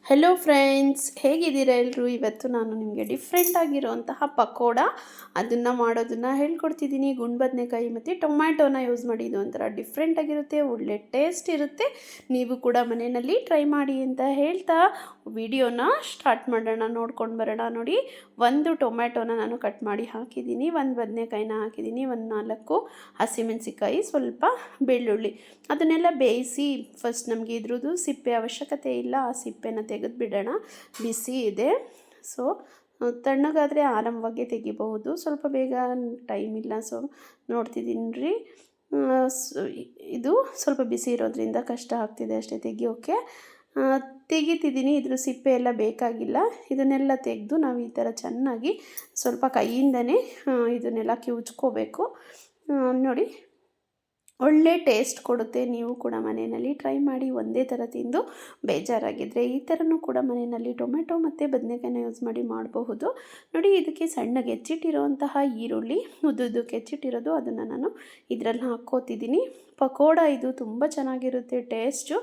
Hello friends, ಹೇಗಿದ್ದೀರಾ ಎಲ್ಲರೂ? ಇವತ್ತು ನಾನು ನಿಮಗೆ ಡಿಫ್ರೆಂಟ್ ಆಗಿರುವಂತಹ ಪಕೋಡ ಅದನ್ನು ಮಾಡೋದನ್ನು ಹೇಳ್ಕೊಡ್ತಿದ್ದೀನಿ. ಗುಂಡು ಬದನೆಕಾಯಿ ಮತ್ತು ಟೊಮ್ಯಾಟೋನ ಯೂಸ್ ಮಾಡಿ ಇದು ಒಂಥರ ಡಿಫ್ರೆಂಟ್ ಆಗಿರುತ್ತೆ, ಒಳ್ಳೆ ಟೇಸ್ಟ್ ಇರುತ್ತೆ. ನೀವು ಕೂಡ ಮನೆಯಲ್ಲಿ ಟ್ರೈ ಮಾಡಿ ಅಂತ ಹೇಳ್ತಾ ವಿಡಿಯೋನ ಸ್ಟಾರ್ಟ್ ಮಾಡೋಣ. ನೋಡ್ಕೊಂಡು ಬರೋಣ. ನೋಡಿ, ಒಂದು ಟೊಮ್ಯಾಟೋನ ನಾನು ಕಟ್ ಮಾಡಿ ಹಾಕಿದ್ದೀನಿ, ಒಂದು ಬದನೆಕಾಯಿನ ಹಾಕಿದ್ದೀನಿ, ಒಂದು 4 ಹಸಿಮೆಣಸಿಕಾಯಿ, ಸ್ವಲ್ಪ ಬೆಳ್ಳುಳ್ಳಿ, ಅದನ್ನೆಲ್ಲ ಬೇಯಿಸಿ ಫಸ್ಟ್ ನಮಗೆ ಇದ್ರದ್ದು ಸಿಪ್ಪೆ ಅವಶ್ಯಕತೆ ಇಲ್ಲ, ಆ ಸಿಪ್ಪೆನ ತೆಗೆದುಬಿಡೋಣ. ಬಿಸಿ ಇದೆ, ಸೊ ತಣ್ಣಗಾದರೆ ಆರಾಮವಾಗಿ ತೆಗಿಬಹುದು. ಸ್ವಲ್ಪ ಬೇಗ ಟೈಮ್ ಇಲ್ಲ, ಸೊ ನೋಡ್ತಿದ್ದೀನಿ ರೀ. ಇದು ಸ್ವಲ್ಪ ಬಿಸಿ ಇರೋದ್ರಿಂದ ಕಷ್ಟ ಆಗ್ತಿದೆ ಅಷ್ಟೇ ತೆಗಿಯೋಕ್ಕೆ. ತೆಗಿತಿದ್ದೀನಿ, ಇದ್ರ ಸಿಪ್ಪೆ ಎಲ್ಲ ಬೇಕಾಗಿಲ್ಲ. ಇದನ್ನೆಲ್ಲ ತೆಗೆದು ನಾವು ಈ ಥರ ಚೆನ್ನಾಗಿ ಸ್ವಲ್ಪ ಕೈಯಿಂದನೇ ಇದನ್ನೆಲ್ಲ ಕಿವುಚ್ಕೋಬೇಕು. ನೋಡಿ, ಒಳ್ಳೆ ಟೇಸ್ಟ್ ಕೊಡುತ್ತೆ. ನೀವು ಕೂಡ ಮನೆಯಲ್ಲಿ ಟ್ರೈ ಮಾಡಿ. ಒಂದೇ ಥರ ತಿಂದು ಬೇಜಾರಾಗಿದ್ದರೆ ಈ ಥರನೂ ಕೂಡ ಮನೆಯಲ್ಲಿ ಟೊಮೆಟೊ ಮತ್ತು ಬದನೆಕಾಯಿನ ಯೂಸ್ ಮಾಡಿ ಮಾಡಬಹುದು. ನೋಡಿ, ಇದಕ್ಕೆ ಸಣ್ಣಗೆ ಹೆಚ್ಚಿಟ್ಟಿರುವಂತಹ ಈರುಳ್ಳಿ, ಉದ್ದುದ್ದಕ್ಕೆ ಹೆಚ್ಚಿಟ್ಟಿರೋದು, ಅದನ್ನು ನಾನು ಇದರಲ್ಲಿ ಹಾಕ್ಕೋತಿದ್ದೀನಿ. ಪಕೋಡ ಇದು ತುಂಬ ಚೆನ್ನಾಗಿರುತ್ತೆ ಟೇಸ್ಟು.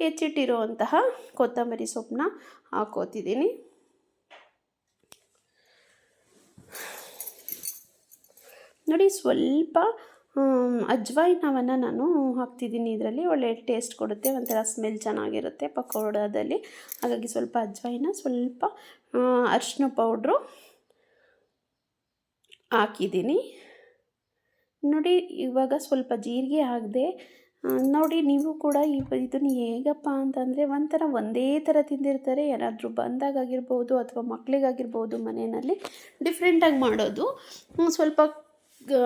ಹೆಚ್ಚಿಟ್ಟಿರುವಂತಹ ಕೊತ್ತಂಬರಿ ಸೊಪ್ಪನ್ನ ಹಾಕ್ಕೋತಿದ್ದೀನಿ. ನೋಡಿ, ಸ್ವಲ್ಪ ಅಜ್ವಾಯಿನವನ್ನು ನಾನು ಹಾಕ್ತಿದ್ದೀನಿ. ಇದರಲ್ಲಿ ಒಳ್ಳೆ ಟೇಸ್ಟ್ ಕೊಡುತ್ತೆ, ಒಂಥರ ಸ್ಮೆಲ್ ಚೆನ್ನಾಗಿರುತ್ತೆ ಪಕೋಡದಲ್ಲಿ. ಹಾಗಾಗಿ ಸ್ವಲ್ಪ ಅಜ್ವಾಯಿನ, ಸ್ವಲ್ಪ ಅರಿಶಿನ ಪೌಡ್ರು ಹಾಕಿದ್ದೀನಿ. ನೋಡಿ, ಇವಾಗ ಸ್ವಲ್ಪ ಜೀರಿಗೆ ಹಾಕಿದೆ. ನೋಡಿ, ನೀವು ಕೂಡ ಇದನ್ನು ಹೇಗಪ್ಪ ಅಂತಂದರೆ ಒಂಥರ ಒಂದೇ ಥರ ತಿಂದಿರ್ತಾರೆ. ಯಾರಾದರೂ ಬಂದಾಗಿರ್ಬೋದು ಅಥವಾ ಮಕ್ಕಳಿಗಾಗಿರ್ಬೋದು ಮನೆಯಲ್ಲಿ ಡಿಫ್ರೆಂಟಾಗಿ ಮಾಡೋದು. ಸ್ವಲ್ಪ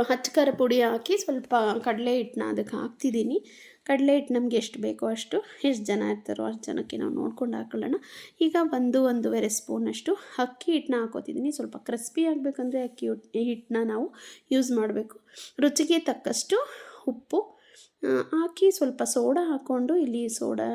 ಹಚ್ಚ ಖಾರ ಪುಡಿ ಹಾಕಿ ಸ್ವಲ್ಪ ಕಡಲೆ ಹಿಟ್ಟನ್ನ ಅದಕ್ಕೆ ಹಾಕ್ತಿದ್ದೀನಿ. ಕಡಲೆ ಹಿಟ್ಟು ನಮಗೆ ಎಷ್ಟು ಬೇಕೋ ಅಷ್ಟು, ಎಷ್ಟು ಜನ ಇರ್ತಾರೋ ಅಷ್ಟು ಜನಕ್ಕೆ ನಾವು ನೋಡ್ಕೊಂಡು ಹಾಕೊಳ್ಳೋಣ. ಈಗ 1-1.5 ಸ್ಪೂನಷ್ಟು ಅಕ್ಕಿ ಹಿಟ್ಟನ್ನ ಹಾಕೋತಿದ್ದೀನಿ. ಸ್ವಲ್ಪ ಕ್ರಿಸ್ಪಿ ಆಗಬೇಕಂದ್ರೆ ಅಕ್ಕಿ ಹಿಟ್ಟನ್ನ ನಾವು ಯೂಸ್ ಮಾಡಬೇಕು. ರುಚಿಗೆ ತಕ್ಕಷ್ಟು ಉಪ್ಪು ಹಾಕಿ, ಸ್ವಲ್ಪ ಸೋಡಾ ಹಾಕ್ಕೊಂಡು, ಇಲ್ಲಿ ಸೋಡಾ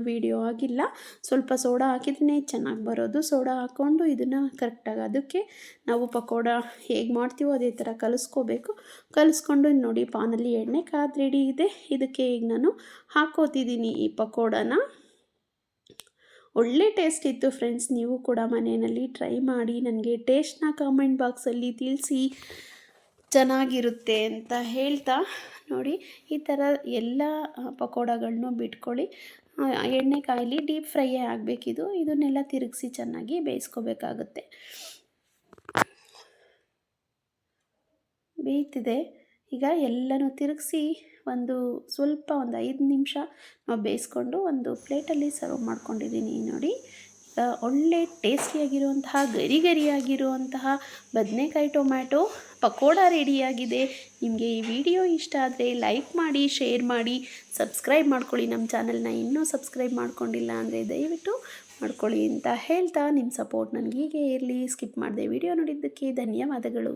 ವಿಡಿಯೋ ಆಗಿಲ್ಲ, ಸ್ವಲ್ಪ ಸೋಡಾ ಹಾಕಿದ್ರೆ ಚೆನ್ನಾಗಿ ಬರೋದು. ಸೋಡಾ ಹಾಕ್ಕೊಂಡು ಇದನ್ನು ಕರೆಕ್ಟಾಗಿ ಅದಕ್ಕೆ ನಾವು ಪಕೋಡ ಹೇಗೆ ಮಾಡ್ತೀವೋ ಅದೇ ಥರ ಕಲಿಸ್ಕೋಬೇಕು. ಕಲಿಸ್ಕೊಂಡು ನೋಡಿ, ಪಾನಲ್ಲಿ ಎಣ್ಣೆ ಕಾದು ರೆಡಿ ಇದೆ. ಇದಕ್ಕೆ ಈಗ ನಾನು ಹಾಕೋತಿದ್ದೀನಿ ಈ ಪಕೋಡನ. ಒಳ್ಳೆ ಟೇಸ್ಟ್ ಇತ್ತು ಫ್ರೆಂಡ್ಸ್. ನೀವು ಕೂಡ ಮನೆಯಲ್ಲಿ ಟ್ರೈ ಮಾಡಿ ನನಗೆ ಟೇಸ್ಟ್ನ ಕಾಮೆಂಟ್ ಬಾಕ್ಸಲ್ಲಿ ತಿಳಿಸಿ. ಚೆನ್ನಾಗಿರುತ್ತೆ ಅಂತ ಹೇಳ್ತಾ, ನೋಡಿ, ಈ ಥರ ಎಲ್ಲ ಪಕೋಡಗಳನ್ನೂ ಬಿಟ್ಕೊಳ್ಳಿ. ಎಣ್ಣೆ ಕಾಯಿಲಿ, ಡೀಪ್ ಫ್ರೈಯೇ ಆಗಬೇಕಿದು. ಇದನ್ನೆಲ್ಲ ತಿರುಗಿಸಿ ಚೆನ್ನಾಗಿ ಬೇಯಿಸ್ಕೋಬೇಕಾಗುತ್ತೆ. ಬೇಯ್ತಿದೆ. ಈಗ ಎಲ್ಲನೂ ತಿರುಗಿಸಿ ಸ್ವಲ್ಪ 5 ನಿಮಿಷ ನಾವು ಬೇಯಿಸ್ಕೊಂಡು ಒಂದು ಪ್ಲೇಟಲ್ಲಿ ಸರ್ವ್ ಮಾಡ್ಕೊಂಡಿದ್ದೀನಿ. ನೋಡಿ, ಈಗ ಒಳ್ಳೆ ಟೇಸ್ಟಿಯಾಗಿರುವಂತಹ ಗರಿಯಾಗಿರುವಂತಹ ಬದನೆಕಾಯಿ ಟೊಮ್ಯಾಟೊ ಪಕೋಡ ರೆಡಿಯಾಗಿದೆ. ನಿಮಗೆ ಈ ವಿಡಿಯೋ ಇಷ್ಟ ಆದರೆ ಲೈಕ್ ಮಾಡಿ, ಶೇರ್ ಮಾಡಿ, ಸಬ್ಸ್ಕ್ರೈಬ್ ಮಾಡ್ಕೊಳ್ಳಿ. ನಮ್ಮ ಚಾನಲ್ನ ಇನ್ನೂ ಸಬ್ಸ್ಕ್ರೈಬ್ ಮಾಡ್ಕೊಂಡಿಲ್ಲ ಅಂದರೆ ದಯವಿಟ್ಟು ಮಾಡ್ಕೊಳ್ಳಿ ಅಂತ ಹೇಳ್ತಾ, ನಿಮ್ಮ ಸಪೋರ್ಟ್ ನನಗೆ ಹೀಗೆ ಇರಲಿ. ಸ್ಕಿಪ್ ಮಾಡದೆ ವಿಡಿಯೋ ನೋಡಿದ್ದಕ್ಕೆ ಧನ್ಯವಾದಗಳು.